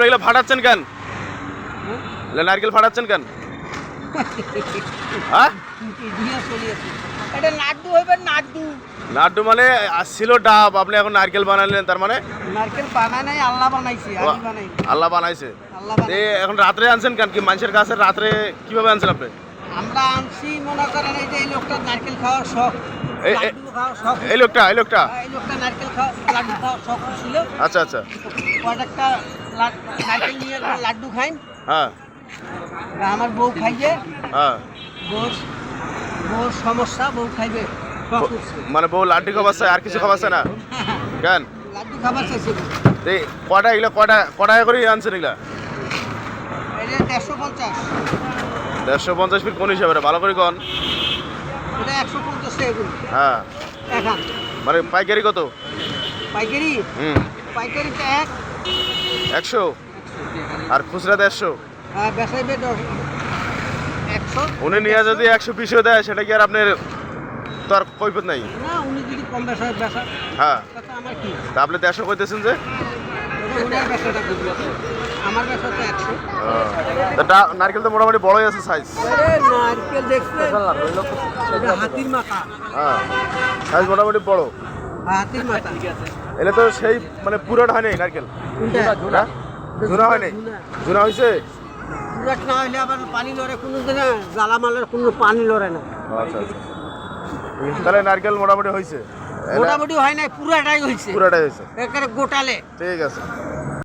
এগুলো ফাটাচ্ছেন কেন? নারকেল ফাটাচ্ছেন কেন? হ্যাঁ, নাড্ডু মানে ছিল ডাব, আপনি এখন নারকেল বানালেন, তার মানে নারকেল বানায় নাই, আল্লাহ বানাইছে, আমি বানাই নাই। আল্লাহ বানাইছে। আল্লাহ এ এখন রাত্রে আনছেন কেন? কি মানুষের কাছে রাত্রে কিভাবে আনছেন আপনি? আমরা আনছি মনে করেন এই যে এই লোকটা নারকেল খাওয়ার শখ, লাড্ডু খাওয়ার শখ। এই লোকটা এই লোকটা নারকেল খাওয়া লাড্ডু খাওয়ার শখ ছিল। আচ্ছা আচ্ছা, কয়েকটা নারকেল নিয়ে লাড্ডু খাইন। হ্যাঁ আমার বউ খাইবে, হ্যাঁ, বউর সমস্যা, বউ খাইবে শখ করছে। মানে বউ লাড্ডু খাবাচ্ছে, আর কিছু খাবাচ্ছে না কেন? লাড্ডু খাবার চাইছে। এই কটা এগুলো কটা করে আনছেন এগুলা? এটা 150, 150 ফিট কোন হিসাবে? ভালো করে কন। এটা 150 এগুলো। হ্যাঁ, এখন মানে পাইকারি কত? পাইকারি, হুম, পাইকারিটা 100 আর খুচরা 150। বেসাইবে 100। উনি নিয়ে যদি 120 দেয়, সেটা কি আর আপনার তো আর কৈফত নাই? না, উনি যদি কম বেসা হ্যাঁ, তাতে আমার কি? তা আপনি 150 কইতেছেন যে? ওনার বেসাটা বুঝলো, আমার বেসা তো 100। তা নারকেল তো মোটামুটি বড়ই আছে সাইজ। নারকেল দেখছেন, এটা হাতির মাথা। হ্যাঁ, সাইজ মোটামুটি বড়। হাতির মাথা। এটা তো সেই মানে পুরোটা হয় নাই নারকেল, কোনটা? জুনা হয় নাই? জুনা হয়েছে? পুরাট না হইলে আবার পানি লড়ে, কোনো দিনে জ্বালামালের কোনো পানি লড়ে না। আচ্ছা আচ্ছা, তাহলে নারকেল মোটামুটি হয়েছে? মোটামুটি হয় নাই, পুরাটাই হয়েছে, পুরাটাই হয়েছে, একেবারে গোটালে। ঠিক আছে।